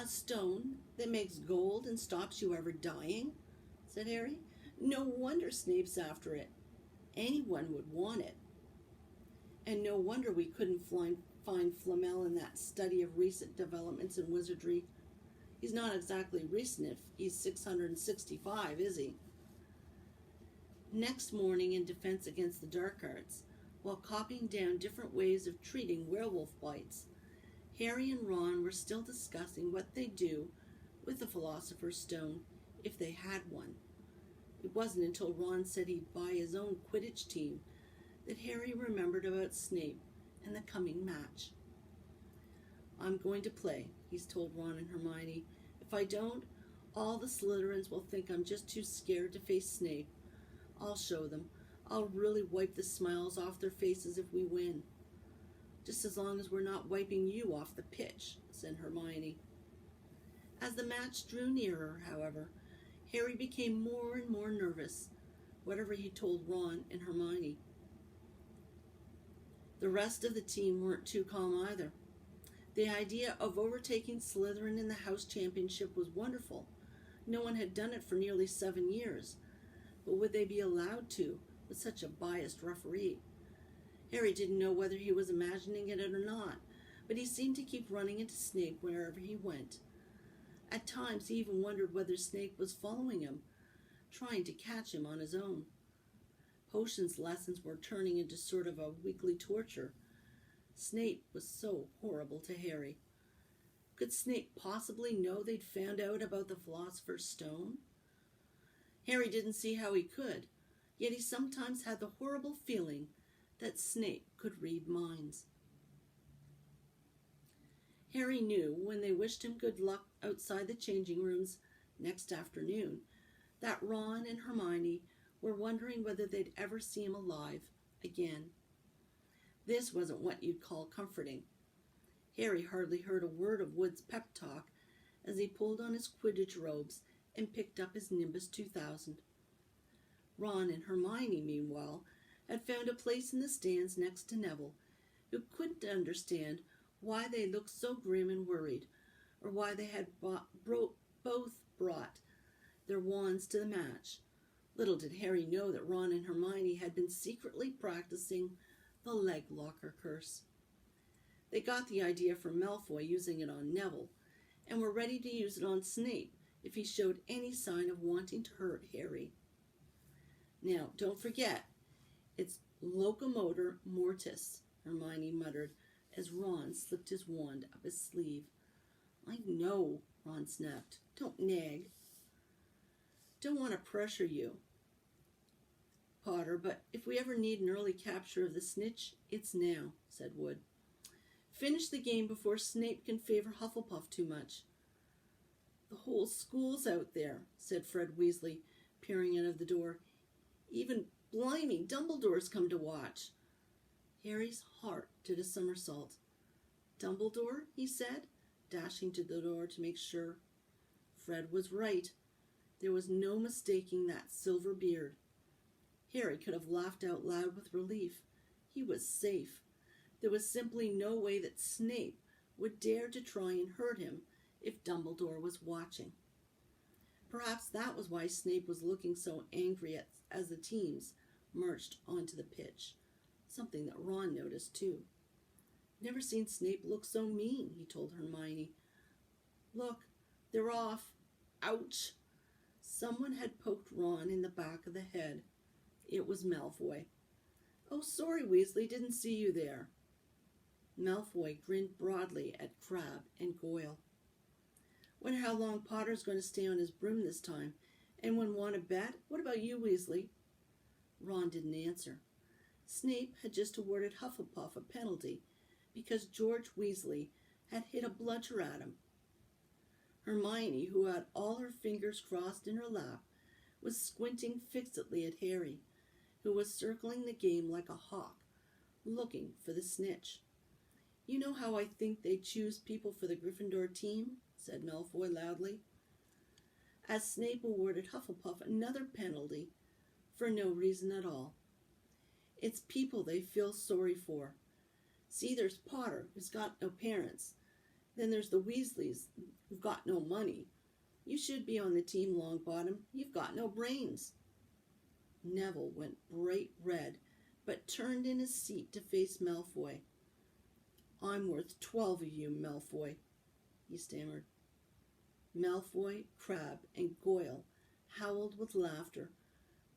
A stone that makes gold and stops you ever dying? Said Harry. No wonder Snape's after it. Anyone would want it. And no wonder we couldn't find Flamel in that study of recent developments in wizardry. He's not exactly recent if he's 665, is he? Next morning, in defense against the dark arts, while copying down different ways of treating werewolf bites, Harry and Ron were still discussing what they'd do with the Philosopher's Stone if they had one. It wasn't until Ron said he'd buy his own Quidditch team that Harry remembered about Snape and the coming match. I'm going to play, he's told Ron and Hermione. If I don't, all the Slytherins will think I'm just too scared to face Snape. I'll show them. I'll really wipe the smiles off their faces if we win. Just as long as we're not wiping you off the pitch, said Hermione. As the match drew nearer, however, Harry became more and more nervous, whatever he told Ron and Hermione. The rest of the team weren't too calm either. The idea of overtaking Slytherin in the house championship was wonderful. No one had done it for nearly 7 years. But would they be allowed to, with such a biased referee? Harry didn't know whether he was imagining it or not, but he seemed to keep running into Snape wherever he went. At times he even wondered whether Snape was following him, trying to catch him on his own. Potions lessons were turning into sort of a weekly torture. Snape was so horrible to Harry. Could Snape possibly know they'd found out about the Philosopher's Stone? Harry didn't see how he could, yet he sometimes had the horrible feeling that Snape could read minds. Harry knew when they wished him good luck outside the changing rooms next afternoon that Ron and Hermione were wondering whether they'd ever see him alive again. This wasn't what you'd call comforting. Harry hardly heard a word of Wood's pep talk as he pulled on his Quidditch robes and picked up his Nimbus 2000. Ron and Hermione, meanwhile, had found a place in the stands next to Neville, who couldn't understand why they looked so grim and worried, or why they had both brought their wands to the match. Little did Harry know that Ron and Hermione had been secretly practicing the leg locker curse. They got the idea from Malfoy using it on Neville, and were ready to use it on Snape if he showed any sign of wanting to hurt Harry. Now, don't forget, it's locomotor mortis, Hermione muttered as Ron slipped his wand up his sleeve. I know, Ron snapped. Don't nag. Don't want to pressure you, Potter, but if we ever need an early capture of the snitch, it's now, said Wood. Finish the game before Snape can favor Hufflepuff too much. The whole school's out there, said Fred Weasley, peering out of the door. Even blimey, Dumbledore's come to watch. Harry's heart did a somersault. Dumbledore, he said, dashing to the door to make sure. Fred was right. There was no mistaking that silver beard. Harry could have laughed out loud with relief. He was safe. There was simply no way that Snape would dare to try and hurt him if Dumbledore was watching. Perhaps that was why Snape was looking so angry as the teams marched onto the pitch, something that Ron noticed too. Never seen Snape look so mean, he told Hermione. Look, they're off. Ouch! Someone had poked Ron in the back of the head. It was Malfoy. Oh, sorry, Weasley, didn't see you there. Malfoy grinned broadly at Crabbe and Goyle. Wonder how long Potter's going to stay on his broom this time. Anyone want to bet? What about you, Weasley? Ron didn't answer. Snape had just awarded Hufflepuff a penalty because George Weasley had hit a bludger at him. Hermione, who had all her fingers crossed in her lap, was squinting fixedly at Harry, who was circling the game like a hawk, looking for the snitch. You know how I think they choose people for the Gryffindor team, said Malfoy loudly, as Snape awarded Hufflepuff another penalty for no reason at all. It's people they feel sorry for. See, there's Potter, who's got no parents, Then there's the Weasleys, who've got no money. You should be on the team, Longbottom. You've got no brains. Neville went bright red, but turned in his seat to face Malfoy. I'm worth 12 of you, Malfoy, he stammered. Malfoy, Crabbe, and Goyle howled with laughter,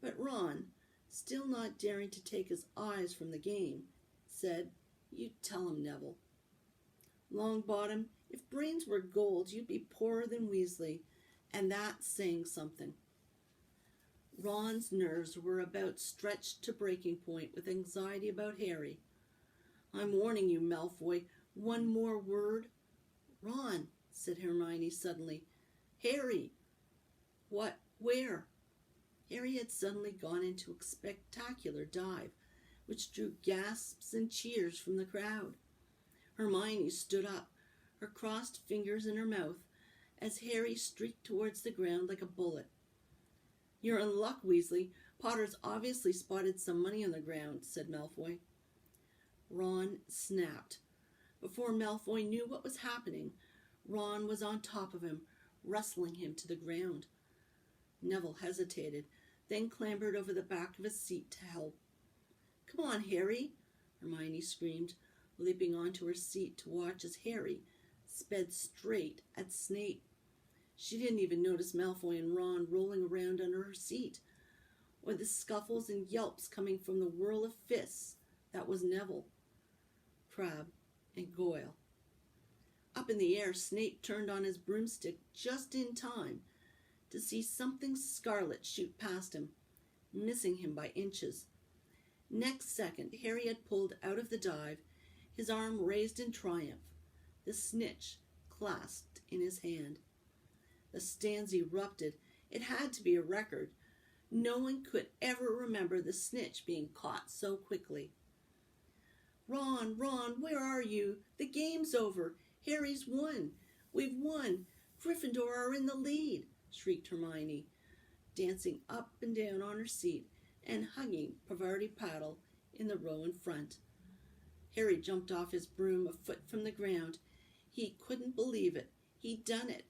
but Ron, still not daring to take his eyes from the game, said, You tell him, Neville. Longbottom, if brains were gold, you'd be poorer than Weasley, and that's saying something. Ron's nerves were about stretched to breaking point with anxiety about Harry. I'm warning you, Malfoy, one more word. Ron, said Hermione suddenly. Harry! What? Where? Harry had suddenly gone into a spectacular dive, which drew gasps and cheers from the crowd. Hermione stood up, her crossed fingers in her mouth, as Harry streaked towards the ground like a bullet. You're in luck, Weasley. Potter's obviously spotted some money on the ground, said Malfoy. Ron snapped. Before Malfoy knew what was happening, Ron was on top of him, wrestling him to the ground. Neville hesitated, then clambered over the back of his seat to help. Come on, Harry, Hermione screamed, leaping onto her seat to watch as Harry sped straight at Snape. She didn't even notice Malfoy and Ron rolling around under her seat, or the scuffles and yelps coming from the whirl of fists that was Neville, Crabbe, and Goyle. Up in the air, Snape turned on his broomstick just in time to see something scarlet shoot past him, missing him by inches. Next second, Harry had pulled out of the dive, his arm raised in triumph, the snitch clasped in his hand. The stands erupted. It had to be a record. No one could ever remember the snitch being caught so quickly. Ron, where are you? The game's over. Harry's won. We've won. Gryffindor are in the lead, shrieked Hermione, dancing up and down on her seat and hugging Parvati Paddle in the row in front. Harry jumped off his broom a foot from the ground. He couldn't believe it. He'd done it.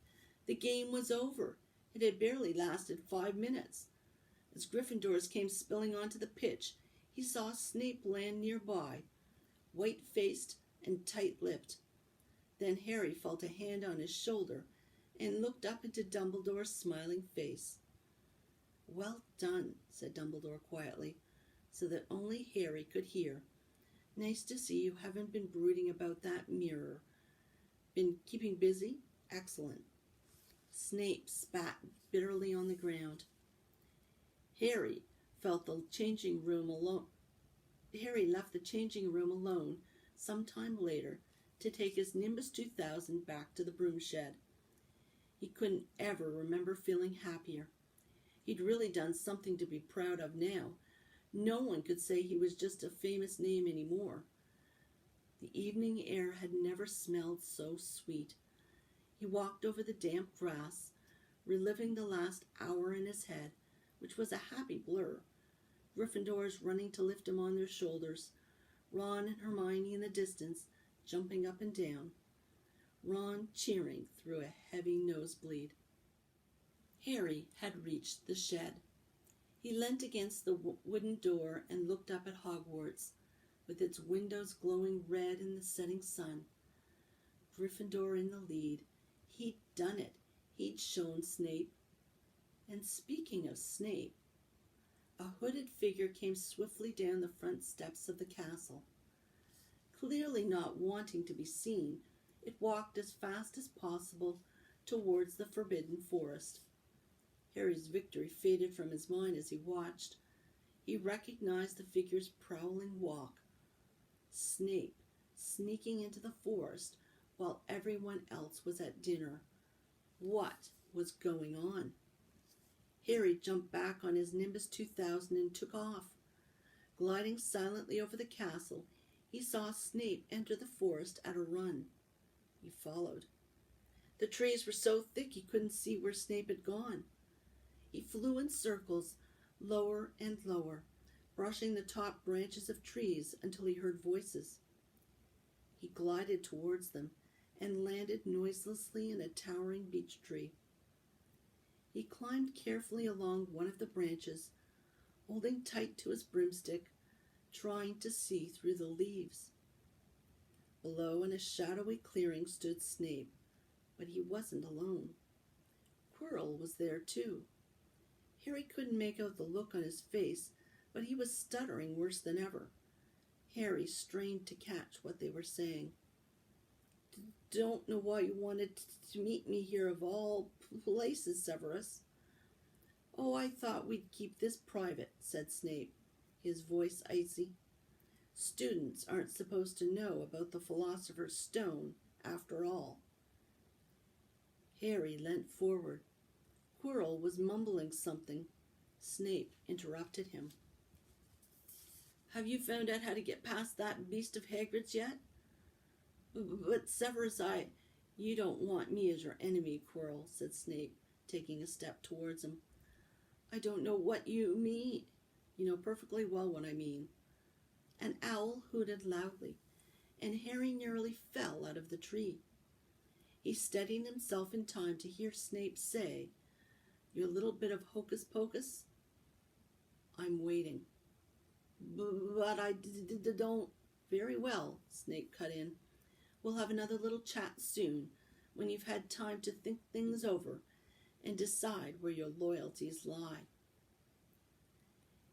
The game was over. It had barely lasted 5 minutes. As Gryffindors came spilling onto the pitch, he saw Snape land nearby, white-faced and tight-lipped. Then Harry felt a hand on his shoulder and looked up into Dumbledore's smiling face. Well done, said Dumbledore quietly, so that only Harry could hear. Nice to see you haven't been brooding about that mirror. Been keeping busy? Excellent. Snape spat bitterly on the ground. Harry left the changing room alone sometime later to take his Nimbus 2000 back to the broom shed. He couldn't ever remember feeling happier. He'd really done something to be proud of now. No one could say he was just a famous name anymore. The evening air had never smelled so sweet. He walked over the damp grass, reliving the last hour in his head, which was a happy blur. Gryffindors running to lift him on their shoulders, Ron and Hermione in the distance, jumping up and down, Ron cheering through a heavy nosebleed. Harry had reached the shed. He leant against the wooden door and looked up at Hogwarts, with its windows glowing red in the setting sun. Gryffindor in the lead. He'd done it. He'd shown Snape. And speaking of Snape, a hooded figure came swiftly down the front steps of the castle. Clearly not wanting to be seen, it walked as fast as possible towards the Forbidden Forest. Harry's victory faded from his mind as he watched. He recognized the figure's prowling walk. Snape, sneaking into the forest while everyone else was at dinner. What was going on? Harry jumped back on his Nimbus 2000 and took off. Gliding silently over the castle, he saw Snape enter the forest at a run. He followed. The trees were so thick he couldn't see where Snape had gone. He flew in circles, lower and lower, brushing the top branches of trees until he heard voices. He glided towards them, and landed noiselessly in a towering beech tree. He climbed carefully along one of the branches, holding tight to his broomstick, trying to see through the leaves. Below, in a shadowy clearing, stood Snape, but he wasn't alone. Quirrell was there too. Harry couldn't make out the look on his face, but he was stuttering worse than ever. Harry strained to catch what they were saying. "Don't know why you wanted to meet me here of all places, Severus." "Oh, I thought we'd keep this private," said Snape, his voice icy. "Students aren't supposed to know about the Philosopher's Stone, after all." Harry leant forward. Quirrell was mumbling something. Snape interrupted him. "Have you found out how to get past that beast of Hagrid's yet?" "But Severus, You don't want me as your enemy, Quirrell," said Snape, taking a step towards him. "I don't know what you mean." "You know perfectly well what I mean." An owl hooted loudly, and Harry nearly fell out of the tree. He steadied himself in time to hear Snape say, "Your little bit of hocus-pocus?" "I'm waiting." "But I don't." "Very well," Snape cut in. "We'll have another little chat soon, when you've had time to think things over and decide where your loyalties lie."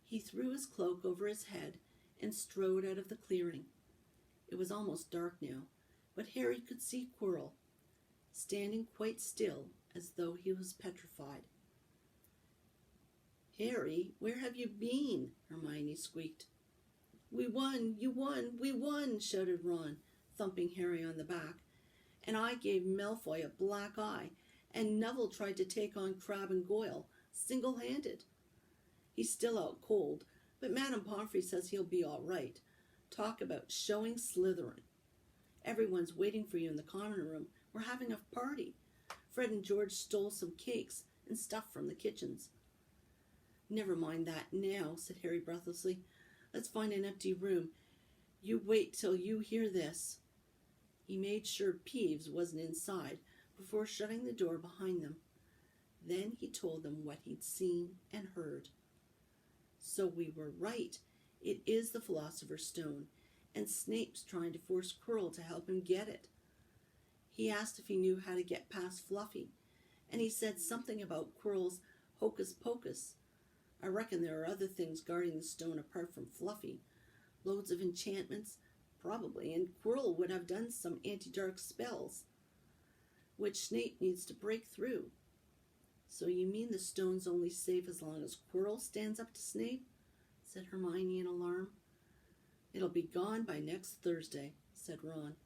He threw his cloak over his head and strode out of the clearing. It was almost dark now, but Harry could see Quirrell, standing quite still as though he was petrified. "Harry, where have you been?" Hermione squeaked. "We won, you won, we won," shouted Ron, thumping Harry on the back. "And I gave Malfoy a black eye, and Neville tried to take on Crabbe and Goyle, single-handed. He's still out cold, but Madame Pomfrey says he'll be all right. Talk about showing Slytherin. Everyone's waiting for you in the common room. We're having a party. Fred and George stole some cakes and stuff from the kitchens." "Never mind that now," said Harry breathlessly. "Let's find an empty room. You wait till you hear this." He made sure Peeves wasn't inside before shutting the door behind them. Then he told them what he'd seen and heard. "So we were right. It is the Philosopher's Stone, and Snape's trying to force Quirrell to help him get it. He asked if he knew how to get past Fluffy, and he said something about Quirrell's hocus-pocus. I reckon there are other things guarding the stone apart from Fluffy. Loads of enchantments, probably, and Quirrell would have done some anti-dark spells, which Snape needs to break through." "So you mean the stone's only safe as long as Quirrell stands up to Snape?" said Hermione in alarm. "It'll be gone by next Thursday," said Ron.